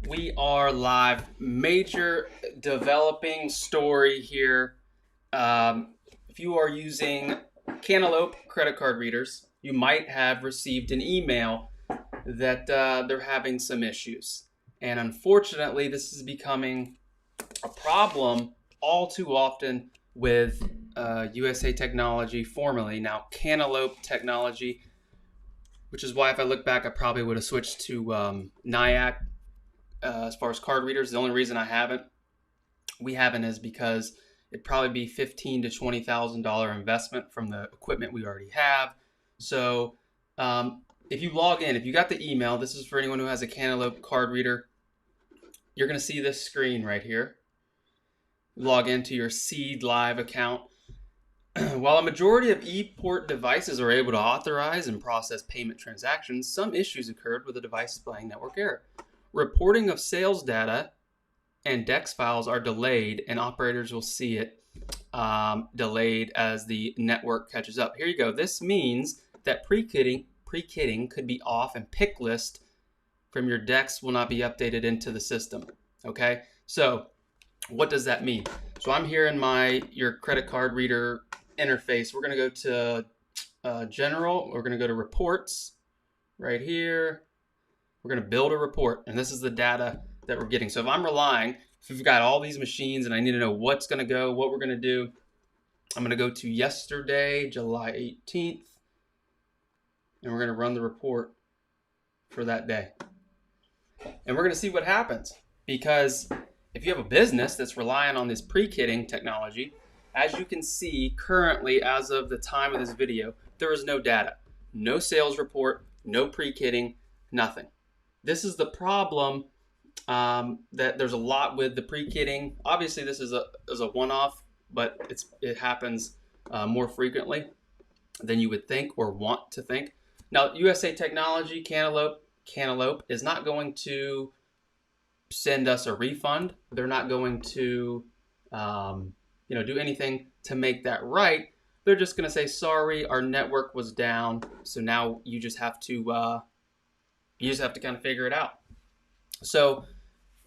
We are live. Major developing story here. If you are using Cantaloupe credit card readers, you might have received an email that they're having some issues. And unfortunately, this is becoming a problem all too often with USA Technology, formerly now Cantaloupe Technology, which is why if I look back, I probably would have switched to NIAC as far as card readers. The only reason we haven't is because it'd probably be $15,000 to $20,000 investment from the equipment we already have. So if you log in, if you got the email, this is for anyone who has a Cantaloupe card reader. You're going to see this screen right here. Log into your Seed Live account. While a majority of ePort devices are able to authorize and process payment transactions, some issues occurred with the device displaying network error. Reporting of sales data and DEX files are delayed, and operators will see it delayed as the network catches up. Here you go. This means that pre-kitting could be off, and pick list from your DEX will not be updated into the system. Okay, so what does that mean? So I'm here in your credit card reader interface. We're going to go to General. We're going to go to Reports right here. We're going to build a report, and this is the data that we're getting. So if we've got all these machines and I need to know what's going to go, what we're going to do, I'm going to go to yesterday, July 18th, and we're going to run the report for that day. And we're going to see what happens, because if you have a business that's relying on this pre-kitting technology, as you can see currently, as of the time of this video, there is no data, no sales report, no pre-kitting, nothing. This is the problem, that there's a lot with the pre-kitting. Obviously, this is a one-off, but it happens more frequently than you would think or want to think. Now, USA Technology, Cantaloupe is not going to send us a refund. They're not going to do anything to make that right. They're just going to say, sorry, our network was down, so now you just have to kind of figure it out. So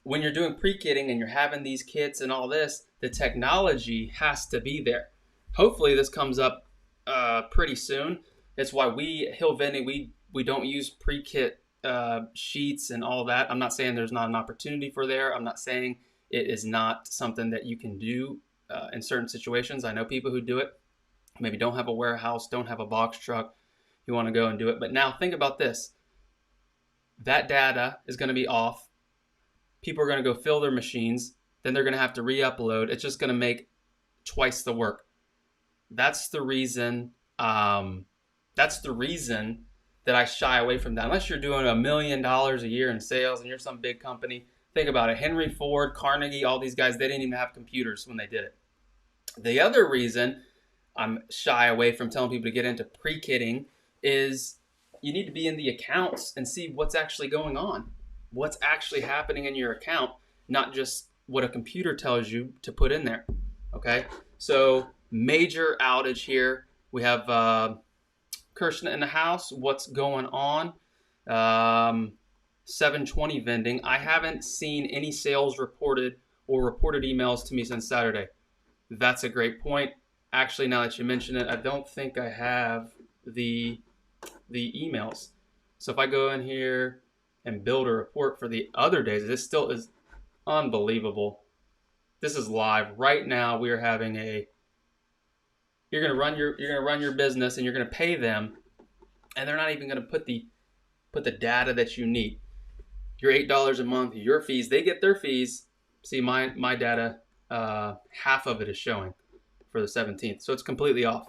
when you're doing pre-kitting and you're having these kits and all this, the technology has to be there. Hopefully this comes up pretty soon. That's why Hill Vending, we don't use pre-kit sheets and all that. I'm not saying there's not an opportunity for there. I'm not saying it is not something that you can do in certain situations. I know people who do it, maybe don't have a warehouse, don't have a box truck. You want to go and do it. But now think about this. That data is going to be off. People are going to go fill their machines. Then they're going to have to re-upload. It's just going to make twice the work. That's the reason. That's the reason that I shy away from that. Unless you're doing $1 million a year in sales and you're some big company. Think about it. Henry Ford, Carnegie, all these guys, they didn't even have computers when they did it. The other reason I'm shy away from telling people to get into pre-kitting is you need to be in the accounts and see what's actually going on, what's actually happening in your account, not just what a computer tells you to put in there. Okay, so major outage here. We have Kirsten in the house. What's going on? 720 vending. I haven't seen any sales reported or reported emails to me since Saturday. That's a great point. Actually, now that you mention it, I don't think I have the emails. So if I go in here and build a report for the other days, this still is unbelievable. This is live right now. We are having you're going to run your business and you're going to pay them, and they're not even going to put the data that you need. Your $8 a month, your fees, they get their fees. See, my data, half of it is showing for the 17th. So it's completely off.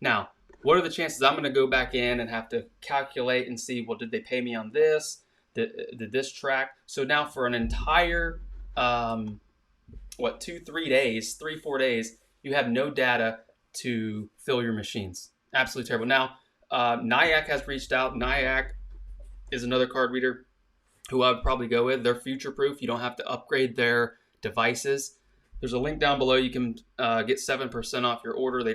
Now, what are the chances I'm going to go back in and have to calculate and see, well, did they pay me on this? Did this track? So now for an entire, 3 days, 4 days, you have no data to fill your machines. Absolutely terrible. Now, NIAC has reached out. NIAC is another card reader who I would probably go with. They're future-proof. You don't have to upgrade their devices. There's a link down below. You can get 7% off your order. They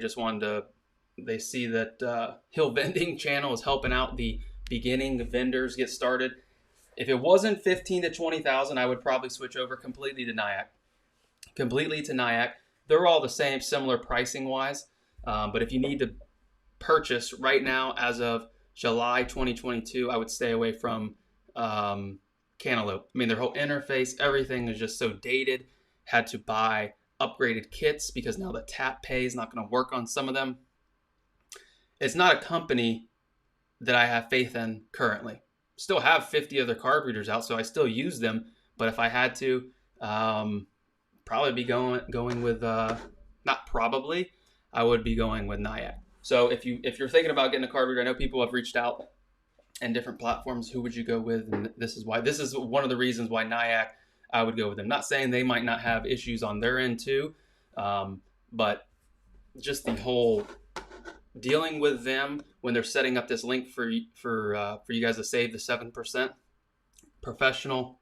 see that Hill Vending channel is helping out the beginning vendors get started. If it wasn't 15 to 20,000, I would probably switch over completely to Nyack. Completely to Nyack. They're all the same, similar pricing wise. But if you need to purchase right now, as of July 2022, I would stay away from Cantaloupe. I mean, their whole interface, everything is just so dated. Had to buy upgraded kits because now the tap pay is not going to work on some of them. It's not a company that I have faith in currently. Still have 50 other card readers out, so I still use them. But if I had to, probably be going with not probably, I would be going with Nyack. So if you're thinking about getting a card reader, I know people have reached out and different platforms. Who would you go with? And this is why. This is one of the reasons why Nyack, I would go with them. Not saying they might not have issues on their end too, but just the whole dealing with them when they're setting up this link for you guys to save the 7%. Professional,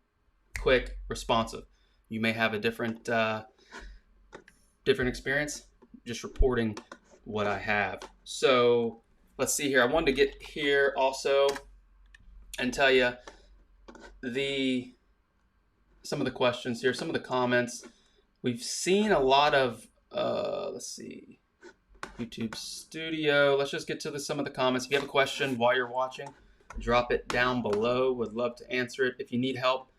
quick, responsive. You may have a different experience. Just reporting what I have. So let's see here. I wanted to get here also and tell you some of the questions here, some of the comments. We've seen a lot of let's see, YouTube Studio. Let's just get to some of the comments. If you have a question while you're watching, drop it down below. Would love to answer it. If you need help,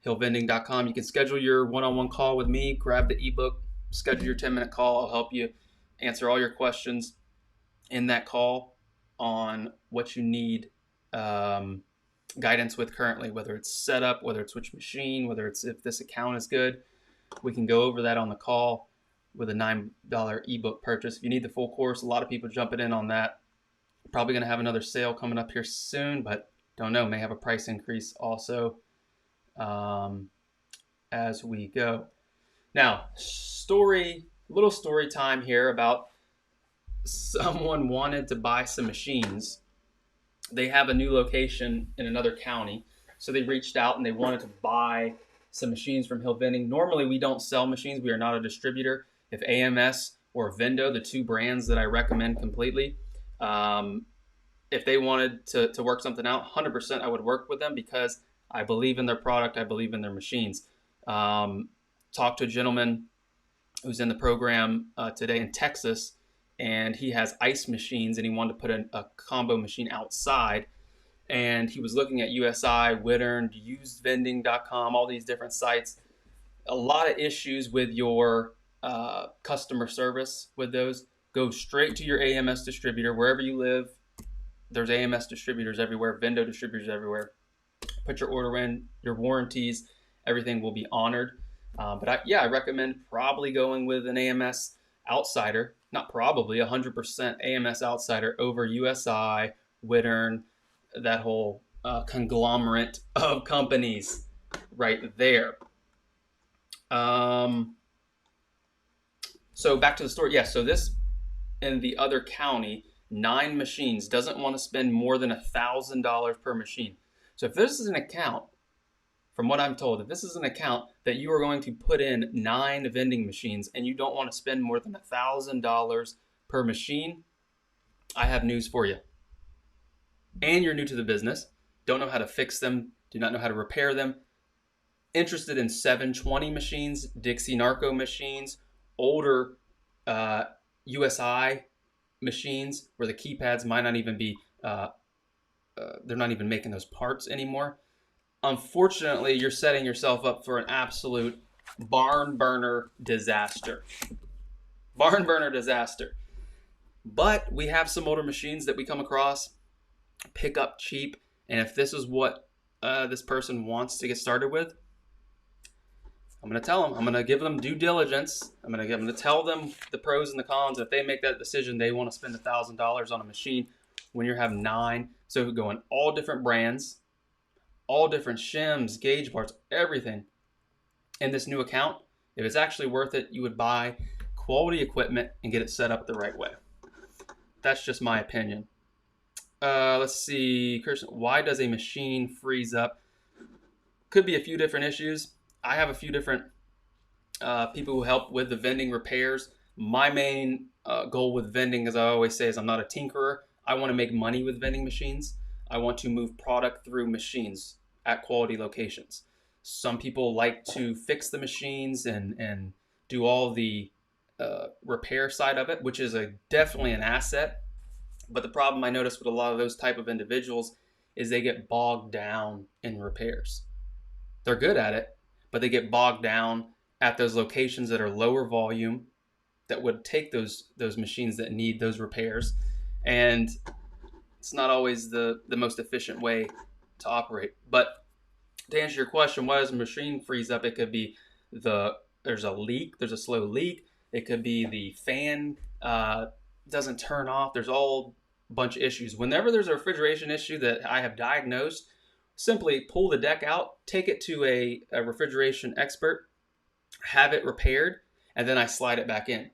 hillvending.com. You can schedule your one-on-one call with me. Grab the ebook, schedule your 10-minute call. I'll help you answer all your questions in that call on what you need guidance with currently, whether it's setup, whether it's which machine, whether it's if this account is good. We can go over that on the call with a $9 ebook purchase. If you need the full course, a lot of people jumping in on that. Probably going to have another sale coming up here soon, but don't know, may have a price increase also as we go. Now, little story time here about someone wanted to buy some machines. They have a new location in another county, so they reached out and they wanted to buy some machines from Hill Vending. Normally, we don't sell machines. We are not a distributor. If AMS or Vendo, the two brands that I recommend completely, if they wanted to work something out, 100% I would work with them because I believe in their product. I believe in their machines. Talked to a gentleman who's in the program today in Texas, and he has ice machines, and he wanted to put a combo machine outside. And he was looking at USI, Wittern, usedvending.com, all these different sites. A lot of issues with your customer service with those. Go straight to your AMS distributor. Wherever you live, there's AMS distributors everywhere, Vendo distributors everywhere. Put your order in, your warranties, everything will be honored. But I recommend probably going with an AMS outsider, not probably, 100% AMS outsider over USI, Wittern, that whole conglomerate of companies right there. So back to the story. Yeah, so this in the other county, 9 machines, doesn't want to spend more than $1,000 per machine. So if this is an account, from what I'm told, if this is an account that you are going to put in 9 vending machines and you don't want to spend more than $1,000 per machine, I have news for you. And you're new to the business, don't know how to fix them, do not know how to repair them, interested in 720 machines, Dixie Narco machines, older USI machines where the keypads might not even be, they're not even making those parts anymore. Unfortunately, you're setting yourself up for an absolute barn burner disaster. Barn burner disaster. But we have some older machines that we come across, pick up cheap, and if this is what this person wants to get started with, I'm going to tell them. I'm going to give them due diligence. I'm going to tell them the pros and the cons. If they make that decision, they want to spend $1,000 on a machine when you have 9. So go in all different brands, all different shims, gauge bars, everything in this new account. If it's actually worth it, you would buy quality equipment and get it set up the right way. That's just my opinion. Let's see, Kirsten, why does a machine freeze up? Could be a few different issues. I have a few different people who help with the vending repairs. My main goal with vending, as I always say, is I'm not a tinkerer. I want to make money with vending machines. I want to move product through machines. at quality locations. Some people like to fix the machines and do all the repair side of it, which is definitely an asset. But the problem I notice with a lot of those type of individuals is they get bogged down in repairs. They're good at it, but they get bogged down at those locations that are lower volume, that would take those machines that need those repairs, and it's not always the most efficient way to operate. But to answer your question, why does a machine freeze up? It could be there's a leak, there's a slow leak. It could be the fan doesn't turn off. There's all a bunch of issues. Whenever there's a refrigeration issue that I have diagnosed, simply pull the deck out, take it to a refrigeration expert, have it repaired, and then I slide it back in.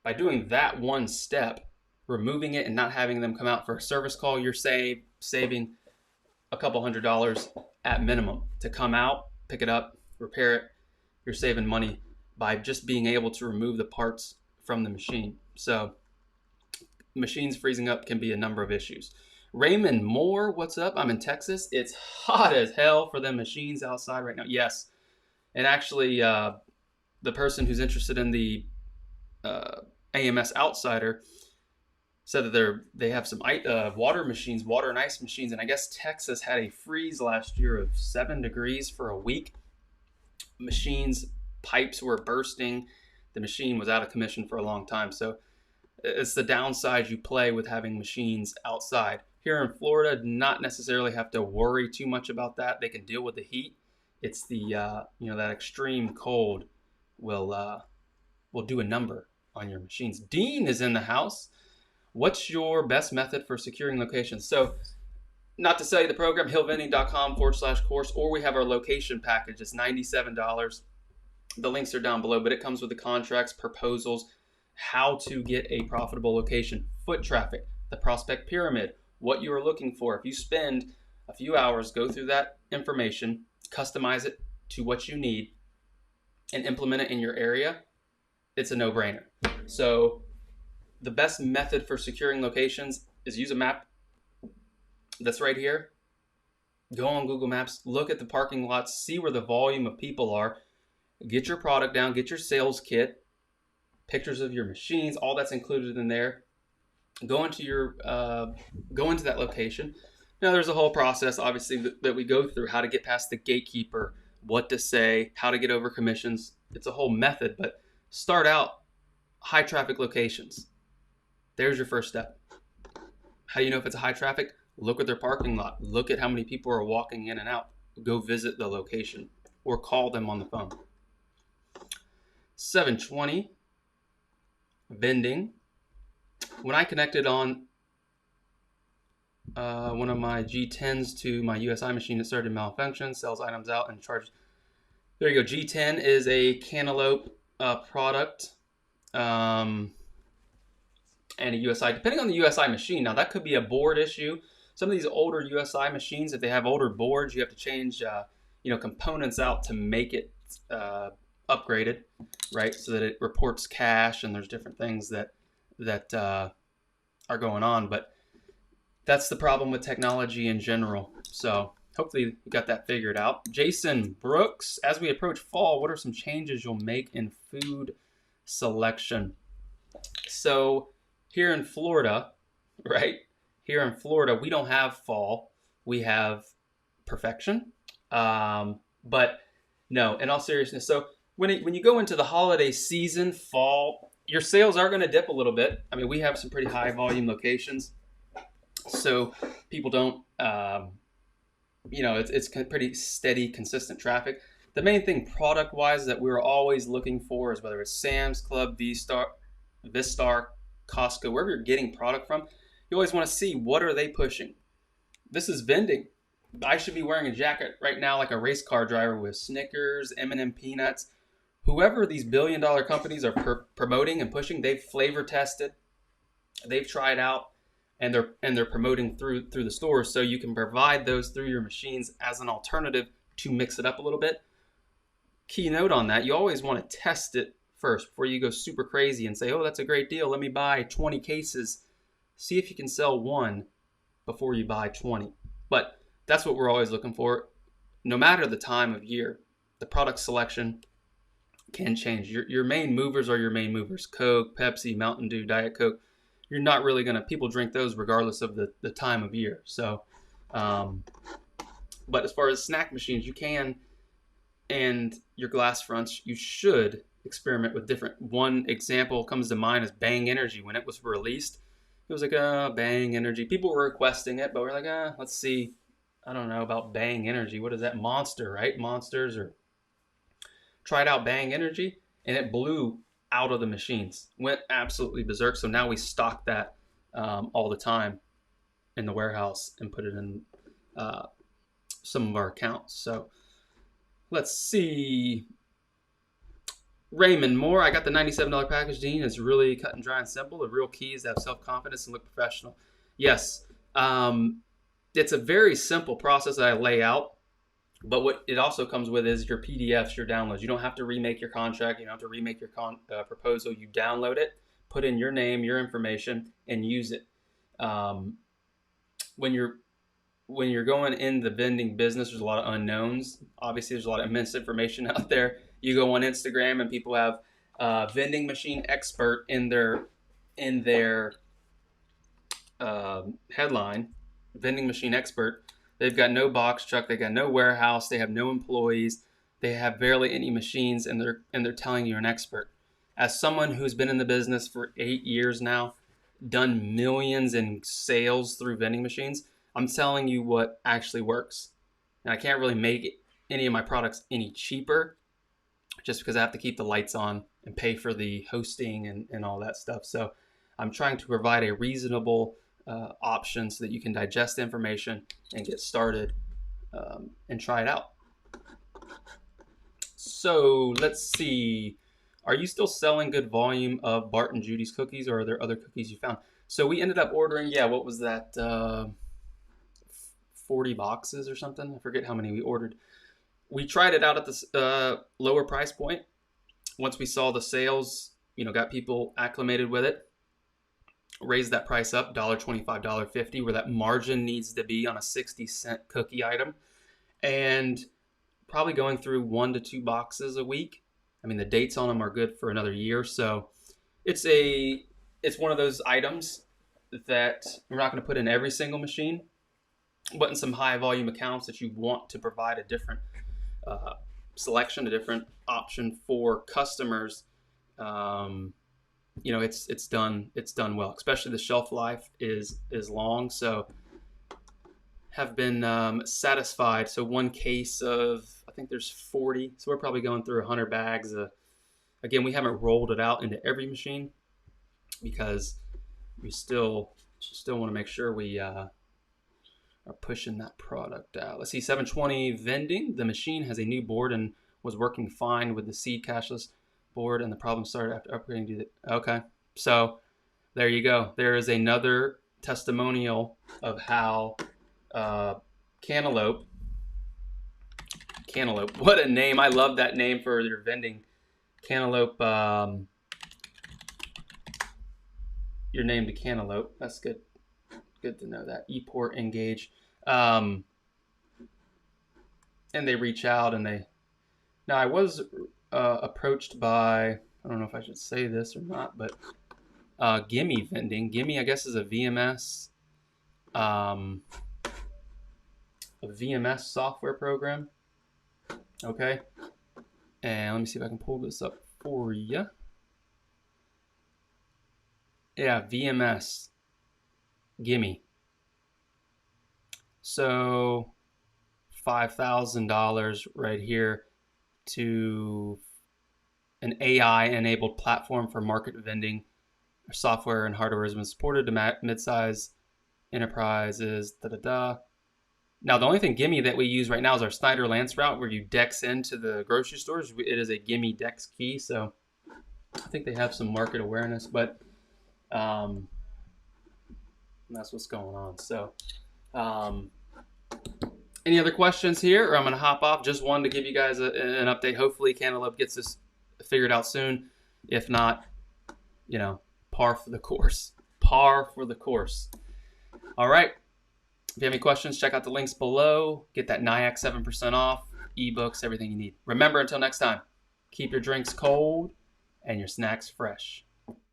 By doing that one step, removing it and not having them come out for a service call, you're saving a couple $100 at minimum to come out, pick it up, repair it. You're saving money by just being able to remove the parts from the machine. So machines freezing up can be a number of issues. Raymond Moore, what's up? I'm in Texas. It's hot as hell for them machines outside right now. Yes. And actually, the person who's interested in the AMS Outsider said that they have some water machines, water and ice machines, and I guess Texas had a freeze last year of 7 degrees for a week. Machines, pipes were bursting. The machine was out of commission for a long time. So it's the downside you play with having machines outside. Here in Florida, not necessarily have to worry too much about that. They can deal with the heat. It's the that extreme cold will do a number on your machines. Dean is in the house. What's your best method for securing locations? So, not to sell you the program, hillvending.com/course, or we have our location package. It's $97. The links are down below, but it comes with the contracts, proposals, how to get a profitable location, foot traffic, the prospect pyramid, what you are looking for. If you spend a few hours, go through that information, customize it to what you need, and implement it in your area, it's a no-brainer. So the best method for securing locations is use a map that's right here. Go on Google Maps, look at the parking lots, see where the volume of people are, get your product down, get your sales kit, pictures of your machines, all that's included in there. Go into that location. Now there's a whole process, obviously, that we go through, how to get past the gatekeeper, what to say, how to get over commissions. It's a whole method, but start out high traffic locations. There's your first step. How do you know if it's a high traffic? Look at their parking lot. Look at how many people are walking in and out. Go visit the location or call them on the phone. 720, vending. When I connected on one of my G10s to my USI machine, it started to malfunction, sells items out and charged. There you go. G10 is a Cantaloupe product. And a USI, depending on the USI machine. Now that could be a board issue. Some of these older USI machines, if they have older boards, you have to change components out to make it upgraded, right? So that it reports cache and there's different things that are going on. But that's the problem with technology in general. So hopefully you got that figured out. Jason Brooks, as we approach fall, what are some changes you'll make in food selection? So here in Florida, right? Here in Florida, we don't have fall. We have perfection. But no, in all seriousness, so when you go into the holiday season, fall, your sales are going to dip a little bit. I mean, we have some pretty high volume locations. So people don't, it's pretty steady, consistent traffic. The main thing product-wise that we're always looking for is whether it's Sam's Club, Vistar, Costco, wherever you're getting product from, you always want to see what are they pushing. This is vending. I should be wearing a jacket right now like a race car driver with Snickers, M&M peanuts. Whoever these billion-dollar companies are promoting and pushing, they've flavor tested, they've tried out, and they're promoting through the stores, so you can provide those through your machines as an alternative to mix it up a little bit. Key note on that, you always want to test it first before you go super crazy and say, oh, that's a great deal, let me buy 20 cases. See if you can sell one before you buy 20. But that's what we're always looking for. no matter the time of year, the product selection can change. Your main movers are your main movers. Coke, Pepsi, Mountain Dew, Diet Coke. You're not really going to, people drink those regardless of the time of year. So, but as far as snack machines, you can, and your glass fronts, you should experiment with different. One example comes to mind is Bang Energy. When it was released, it was like, Bang Energy. People were requesting it, but we're like, let's see. I don't know about Bang Energy. What is that? Monster, right? Monsters, or tried out Bang Energy, and it blew out of the machines. Went absolutely berserk. So now we stock that all the time in the warehouse and put it in some of our accounts. So let's see. Raymond Moore, I got the $97 package, Dean. It's really cut and dry and simple. The real key is to have self-confidence and look professional. Yes. It's a very simple process that I lay out, but what it also comes with is your PDFs, your downloads. You don't have to remake your contract. You don't have to remake your proposal. You download it, put in your name, your information, and use it. When you're going in the vending business, there's a lot of unknowns. Obviously, there's a lot of misinformation out there. You go on Instagram and people have vending machine expert in their headline, vending machine expert. They've got no box truck, they got no warehouse, they have no employees, they have barely any machines, and they're telling you're an expert. As someone who's been in the business for 8 years now, done millions in sales through vending machines, I'm telling you what actually works. And I can't really make any of my products any cheaper just because I have to keep the lights on and pay for the hosting and all that stuff. So I'm trying to provide a reasonable option so that you can digest the information and get started and try it out. So let's see. Are you still selling good volume of Bart and Judy's cookies, or are there other cookies you found? So we ended up ordering, what was that? 40 boxes or something. I forget how many we ordered. We tried it out at this lower price point. Once we saw the sales, got people acclimated with it, raised that price up, $1.25, $1.50, where that margin needs to be on a 60-cent cookie item, and probably going through 1 to 2 boxes a week. I mean, the dates on them are good for another year. So it's one of those items that we're not going to put in every single machine, but in some high volume accounts that you want to provide a different selection, a different option for customers. It's done well. Especially the shelf life is long, so have been satisfied. So one case of, I think there's 40, so we're probably going through 100 bags. Again, we haven't rolled it out into every machine because we still want to make sure we are pushing that product out. Let's see, 720 vending. The machine has a new board and was working fine with the seed cashless board, and the problem started after upgrading to the, okay. So there you go. There is another testimonial of how Cantaloupe, what a name. I love that name for your vending. Cantaloupe, your name to Cantaloupe. That's good. Good to know that. ePort Engage. And they reach out and now I was approached by, I don't know if I should say this or not, but Gimme Vending. Gimme, I guess, is a VMS software program. Okay. And let me see if I can pull this up for you. Yeah, VMS. Gimme. So $5,000 right here to an AI-enabled platform for market vending. Software and hardware has been supported to mid-size enterprises. Now, the only thing Gimme that we use right now is our Snyder Lance route, where you dex into the grocery stores. It is a Gimme Dex key, so I think they have some market awareness, but that's what's going on. So any other questions here, or I'm going to hop off? Just wanted to give you guys an update. Hopefully Cantaloupe gets this figured out soon. If not, par for the course. Par for the course. All right. If you have any questions, check out the links below. Get that NIAC 7% off, ebooks, everything you need. Remember, until next time, keep your drinks cold and your snacks fresh.